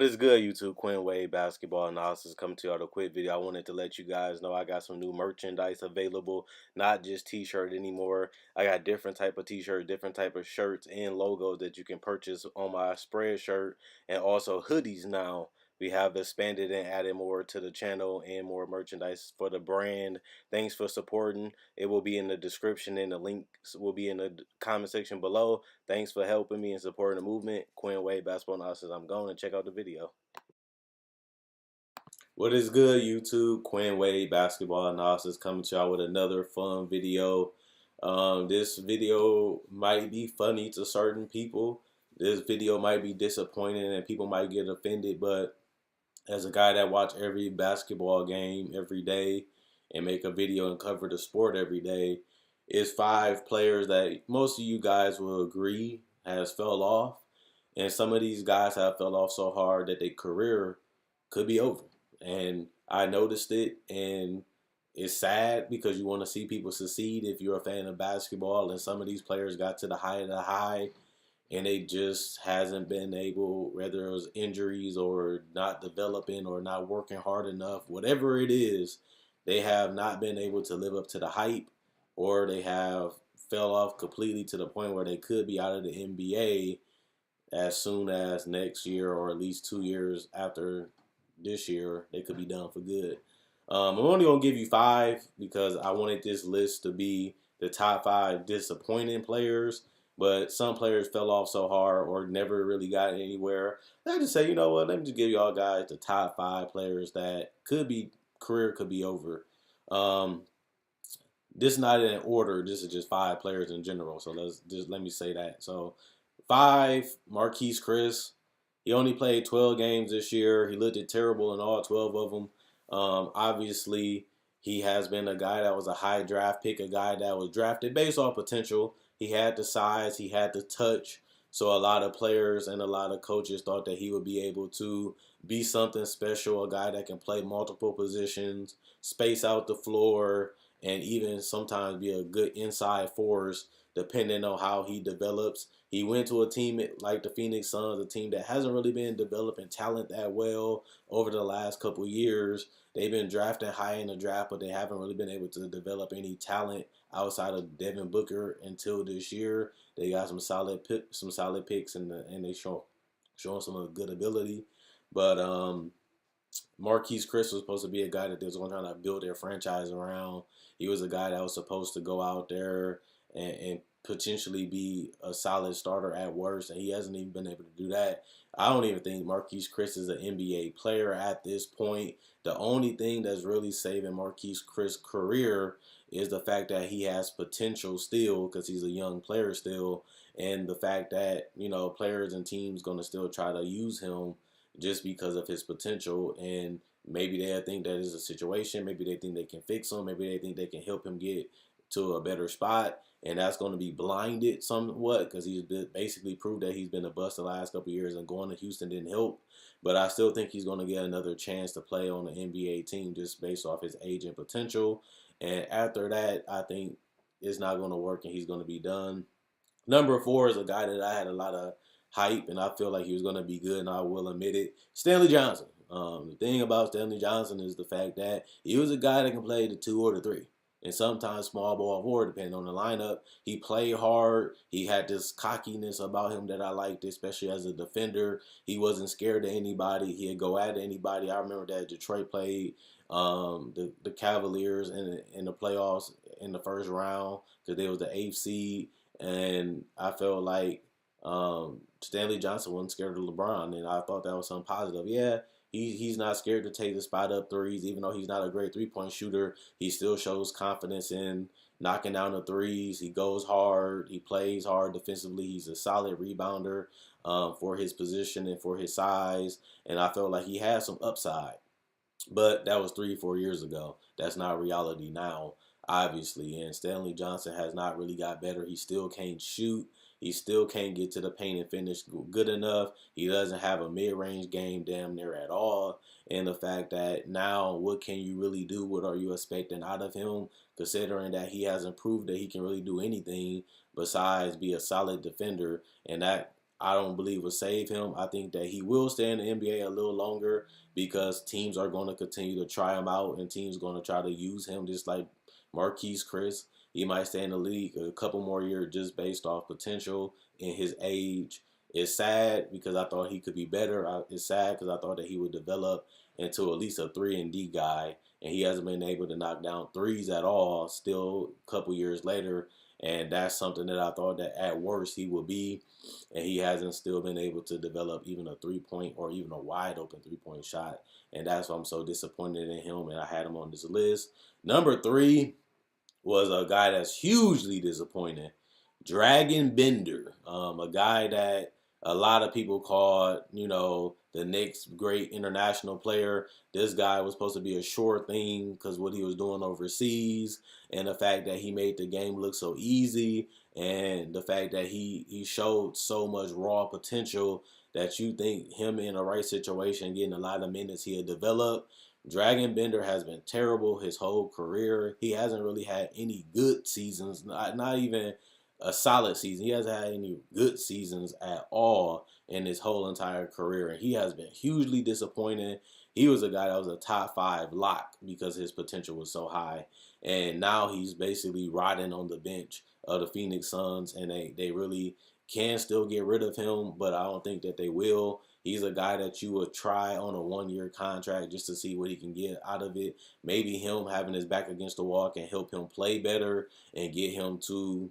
is good, YouTube? Quinn Wade Basketball Analysis coming to you with a quick video. I wanted to let you guys know I got some new merchandise available, not just t-shirt anymore. I got different type of t-shirt, different type of shirts and logos that you can purchase on my spread shirt, and also hoodies now. We have expanded and added more to the channel and more merchandise for the brand. Thanks for supporting. It will be in the description and the links will be in the comment section below. Thanks for helping me and supporting the movement. Quinn Wade Basketball Analysis. I'm going to check out the video. What is good, YouTube? Quinn Wade Basketball Analysis coming to y'all with another fun video. This video might be funny to certain people. This video might be disappointing and people might get offended, but as a guy that watch every basketball game every day and make a video and cover the sport every day, is 5 players that most of you guys will agree has fell off, and some of these guys have fell off so hard that their career could be over. And I noticed it, and it's sad because you want to see people succeed if you're a fan of basketball, and some of these players got to the height of the high and they just hasn't been able, whether it was injuries or not developing or not working hard enough, whatever it is, they have not been able to live up to the hype, or they have fell off completely to the point where they could be out of the NBA as soon as next year, or at least 2 years after this year. They could be done for good. I'm only going to give you 5 because I wanted this list to be the top 5 disappointing players, but some players fell off so hard or never really got anywhere. I just say, you know what, let me just give y'all guys the top 5 players that career could be over. This is not in order. This is just 5 players in general. So let me say that. So 5, Marquese Chriss. He only played 12 games this year. He looked terrible in all 12 of them. Obviously, he has been a guy that was a high draft pick, a guy that was drafted based off potential. He had the size, he had the touch. So a lot of players and a lot of coaches thought that he would be able to be something special, a guy that can play multiple positions, space out the floor, and even sometimes be a good inside force depending on how he develops. He went to a team like the Phoenix Suns, a team that hasn't really been developing talent that well over the last couple years. They've been drafting high in the draft, but they haven't really been able to develop any talent outside of Devin Booker until this year. They got some solid picks, and they showing some good ability. But Marquese Chriss was supposed to be a guy that they was going to try to build their franchise around. He was a guy that was supposed to go out there and potentially be a solid starter at worst, and he hasn't even been able to do that. I don't even think Marquese Chriss is an NBA player at this point. The only thing that's really saving Marquese Chriss' career is the fact that he has potential still because he's a young player still, and the fact that, you know, players and teams going to still try to use him just because of his potential. And maybe they think that is a situation. Maybe they think they can fix him. Maybe they think they can help him get to a better spot, and that's going to be blinded somewhat because he's basically proved that he's been a bust the last couple of years, and going to Houston didn't help. But I still think he's going to get another chance to play on the NBA team just based off his age and potential. And after that, I think it's not going to work and he's going to be done. Number 4 is a guy that I had a lot of hype, and I feel like he was going to be good, and I will admit it. Stanley Johnson. The thing about Stanley Johnson is the fact that he was a guy that can play the 2 or the 3. And sometimes small ball forward, depending on the lineup. He played hard. He had this cockiness about him that I liked, especially as a defender. He wasn't scared of anybody. He'd go at anybody. I remember that Detroit played the Cavaliers in the playoffs in the first round because they was the 8th seed. And I felt like Stanley Johnson wasn't scared of LeBron, and I thought that was something positive. Yeah, he's not scared to take the spot up threes, even though he's not a great three-point shooter. He still shows confidence in knocking down the threes. He goes hard. He plays hard defensively. He's a solid rebounder for his position and for his size, and I felt like he had some upside. But that was 3-4 years ago. That's not reality now, obviously. And Stanley Johnson has not really got better. He still can't shoot. He still can't get to the paint and finish good enough. He doesn't have a mid-range game damn near at all. And the fact that now, what can you really do? What are you expecting out of him? Considering that he hasn't proved that he can really do anything besides be a solid defender. And that I don't believe will save him. I think that he will stay in the NBA a little longer because teams are going to continue to try him out and teams going to try to use him just like Marquise Chris. He might stay in the league a couple more years just based off potential and his age. It's sad because I thought he could be better. It's sad because I thought that he would develop into at least a 3-and-D guy, and he hasn't been able to knock down threes at all still a couple years later. And that's something that I thought that at worst he would be, and he hasn't still been able to develop even a 3-point or even a wide open 3-point shot. And that's why I'm so disappointed in him, and I had him on this list. Number 3 was a guy that's hugely disappointing, Dragan Bender, a guy that a lot of people called, the next great international player. This guy was supposed to be a sure thing because what he was doing overseas and the fact that he made the game look so easy and the fact that he showed so much raw potential that you think him in the right situation, getting a lot of minutes, he'll develop. Dragan Bender has been terrible his whole career. He hasn't really had any good seasons, not even a solid season. He hasn't had any good seasons at all in his whole entire career, and he has been hugely disappointing. He was a guy that was a top 5 lock because his potential was so high, and now he's basically rotting on the bench of the Phoenix Suns, and they really can still get rid of him, but I don't think that they will. He's a guy that you would try on a 1-year contract just to see what he can get out of it. Maybe him having his back against the wall can help him play better and get him to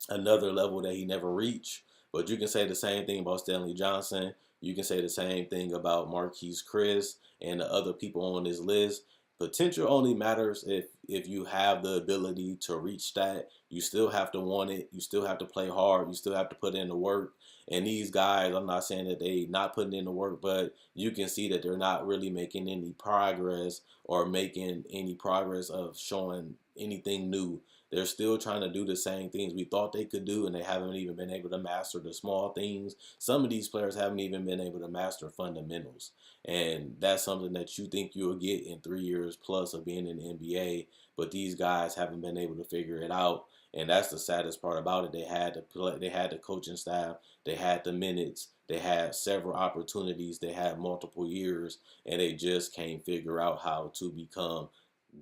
another level that he never reached. But you can say the same thing about Stanley Johnson. You can say the same thing about Marquise Chris and the other people on this list. Potential only matters if you have the ability to reach that. You still have to want it. You still have to play hard. You still have to put in the work. And these guys, I'm not saying that they not putting in the work, but you can see that they're not really making any progress or making any progress of showing anything new. They're still trying to do the same things we thought they could do, and they haven't even been able to master the small things. Some of these players haven't even been able to master fundamentals. And that's something that you think you'll get in 3 years plus of being in the NBA, but these guys haven't been able to figure it out. And that's the saddest part about it. They had the coaching staff, they had the minutes, they had several opportunities, they had multiple years, and they just can't figure out how to become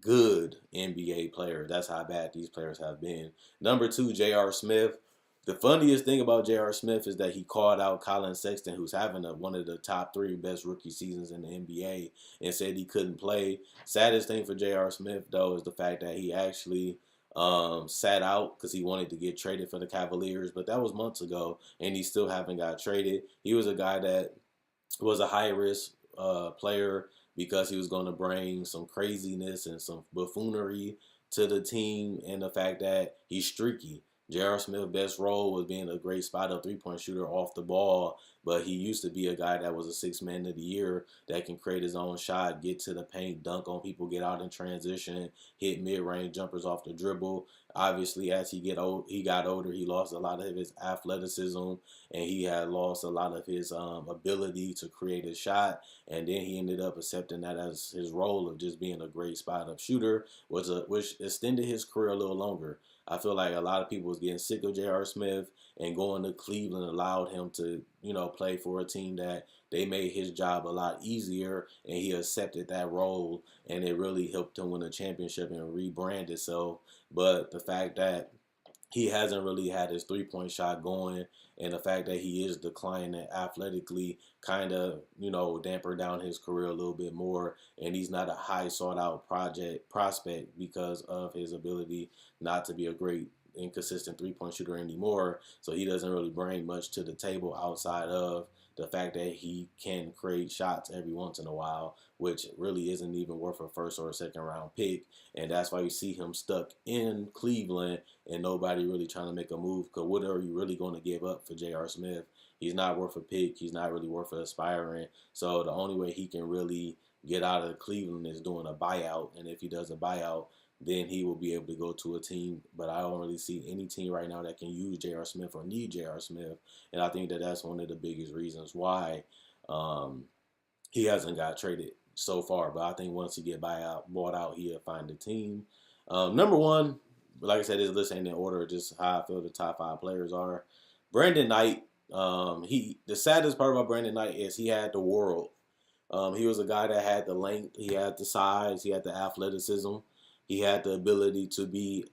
good NBA players. That's how bad these players have been. Number 2, J.R. Smith. The funniest thing about J.R. Smith is that he called out Colin Sexton, who's having one of the top 3 best rookie seasons in the NBA, and said he couldn't play. Saddest thing for J.R. Smith, though, is the fact that he actually sat out because he wanted to get traded for the Cavaliers, but that was months ago, and he still haven't got traded. He was a guy that was a high-risk player because he was going to bring some craziness and some buffoonery to the team, and the fact that he's streaky. J.R. Smith's best role was being a great spot-up three-point shooter off the ball, but he used to be a guy that was a 6th man of the year that can create his own shot, get to the paint, dunk on people, get out in transition, hit mid-range jumpers off the dribble. Obviously, as he got older, he lost a lot of his athleticism, and he had lost a lot of his ability to create a shot. And then he ended up accepting that as his role of just being a great spot-up shooter, which extended his career a little longer. I feel like a lot of people was getting sick of J.R. Smith, and going to Cleveland allowed him to, play for a team that they made his job a lot easier, and he accepted that role, and it really helped him win a championship and rebrand itself. But the fact that he hasn't really had his three-point shot going, and the fact that he is declining athletically kind of, damper down his career a little bit more, and he's not a high sought-out prospect because of his ability not to be a great inconsistent three-point shooter anymore, so he doesn't really bring much to the table outside of the fact that he can create shots every once in a while, which really isn't even worth a first or a second round pick. And that's why you see him stuck in Cleveland and nobody really trying to make a move, because what are you really going to give up for J.R. Smith? He's not worth a pick. He's not really worth aspiring. So the only way he can really get out of Cleveland is doing a buyout. And if he does a buyout, then he will be able to go to a team. But I don't really see any team right now that can use J.R. Smith or need J.R. Smith. And I think that that's one of the biggest reasons why he hasn't got traded so far. But I think once he get bought out, he'll find a team. Number 1, like I said, this list ain't in order, just how I feel the top 5 players are. Brandon Knight, The saddest part about Brandon Knight is he had the world. He was a guy that had the length, he had the size, he had the athleticism, he had the ability to be,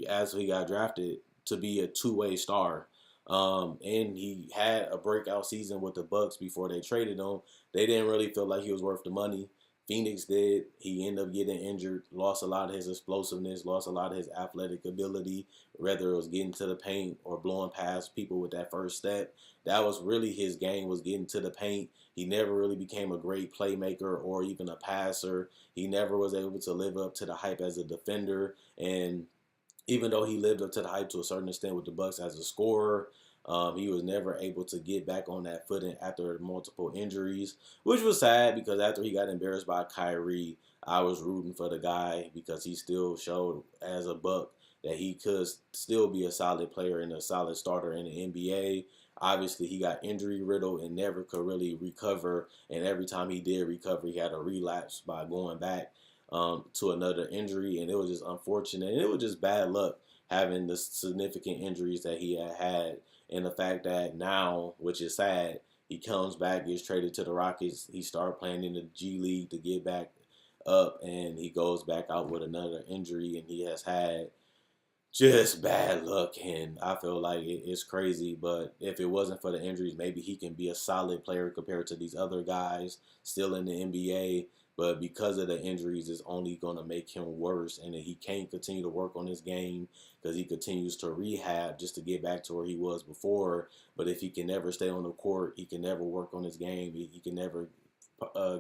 as he got drafted, to be a two-way star. And he had a breakout season with the Bucks before they traded him. They didn't really feel like he was worth the money. Phoenix did. He ended up getting injured, lost a lot of his explosiveness, lost a lot of his athletic ability, whether it was getting to the paint or blowing past people with that first step. That was really his game, was getting to the paint. He never really became a great playmaker or even a passer. He never was able to live up to the hype as a defender. And even though he lived up to the hype to a certain extent with the Bucks as a scorer, he was never able to get back on that footing after multiple injuries, which was sad because after he got embarrassed by Kyrie, I was rooting for the guy because he still showed as a Buck that he could still be a solid player and a solid starter in the NBA. Obviously, he got injury riddled and never could really recover. And every time he did recover, he had a relapse by going back to another injury. And it was just unfortunate. And it was just bad luck having the significant injuries that he had. And the fact that now, which is sad, he comes back, gets traded to the Rockets. He started playing in the G League to get back up, and he goes back out with another injury, and he has had just bad luck. And I feel like it's crazy, but if it wasn't for the injuries, maybe he can be a solid player compared to these other guys still in the NBA. But because of the injuries, it's only going to make him worse, and he can't continue to work on his game because he continues to rehab just to get back to where he was before. But if he can never stay on the court, he can never work on his game. He can never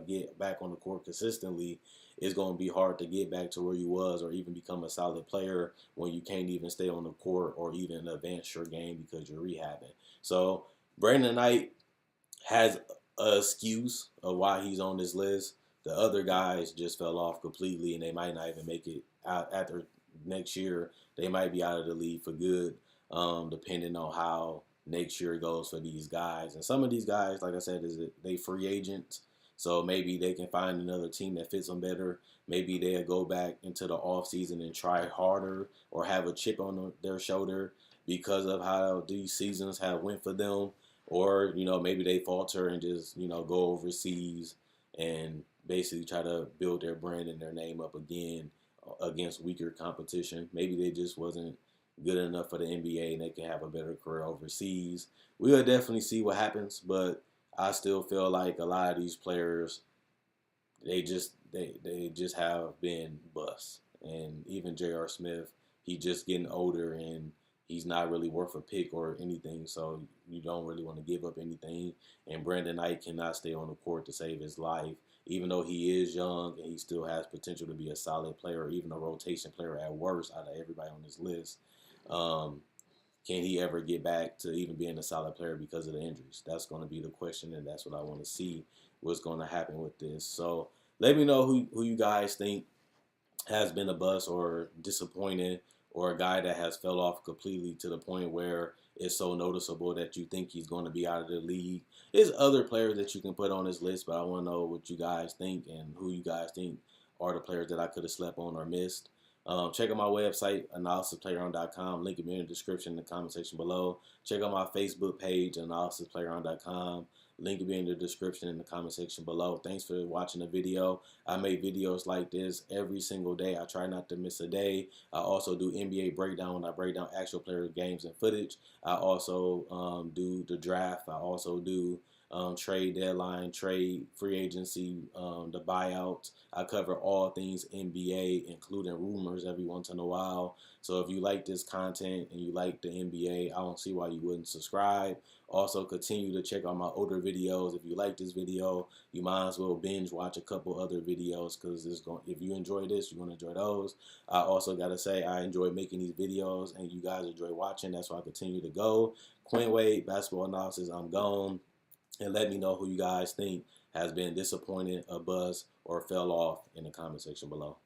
get back on the court consistently. It's going to be hard to get back to where you was or even become a solid player when you can't even stay on the court or even advance your game because you're rehabbing. So Brandon Knight has an excuse of why he's on this list. The other guys just fell off completely, and they might not even make it out after next year. They might be out of the league for good, depending on how next year goes for these guys. And some of these guys, like I said, they free agents. So maybe they can find another team that fits them better. Maybe they'll go back into the offseason and try harder or have a chip on their shoulder because of how these seasons have went for them. Or, maybe they falter and just, go overseas and basically try to build their brand and their name up again against weaker competition. Maybe they just wasn't good enough for the NBA and they can have a better career overseas. We'll definitely see what happens, but I still feel like a lot of these players, they just have been busts. And even J.R. Smith, he's just getting older and he's not really worth a pick or anything, so you don't really want to give up anything. And Brandon Knight cannot stay on the court to save his life, even though he is young and he still has potential to be a solid player or even a rotation player at worst out of everybody on this list. Can he ever get back to even being a solid player because of the injuries? That's going to be the question, and that's what I want to see what's going to happen with this. So let me know who you guys think has been a bust or disappointed, or a guy that has fell off completely to the point where it's so noticeable that you think he's going to be out of the league. There's other players that you can put on this list, but I want to know what you guys think and who you guys think are the players that I could have slept on or missed. Check out my website, analysisplayground.com. Link will be in the description in the comment section below. Check out my Facebook page, analysisplayground.com. Link will be in the description in the comment section below. Thanks for watching the video. I make videos like this every single day. I try not to miss a day. I also do NBA breakdown when I break down actual player games and footage. I also do the draft. I also do trade deadline, trade, free agency, the buyouts. I cover all things NBA, including rumors every once in a while. So if you like this content and you like the NBA, I don't see why you wouldn't subscribe. Also, continue to check out my older videos. If you like this video, you might as well binge watch a couple other videos because if you enjoy this, you're going to enjoy those. I also got to say I enjoy making these videos and you guys enjoy watching. That's why I continue to go. Quinn Wade, Basketball Analysis, I'm gone. And let me know who you guys think has been disappointed, a buzz, or fell off in the comment section below.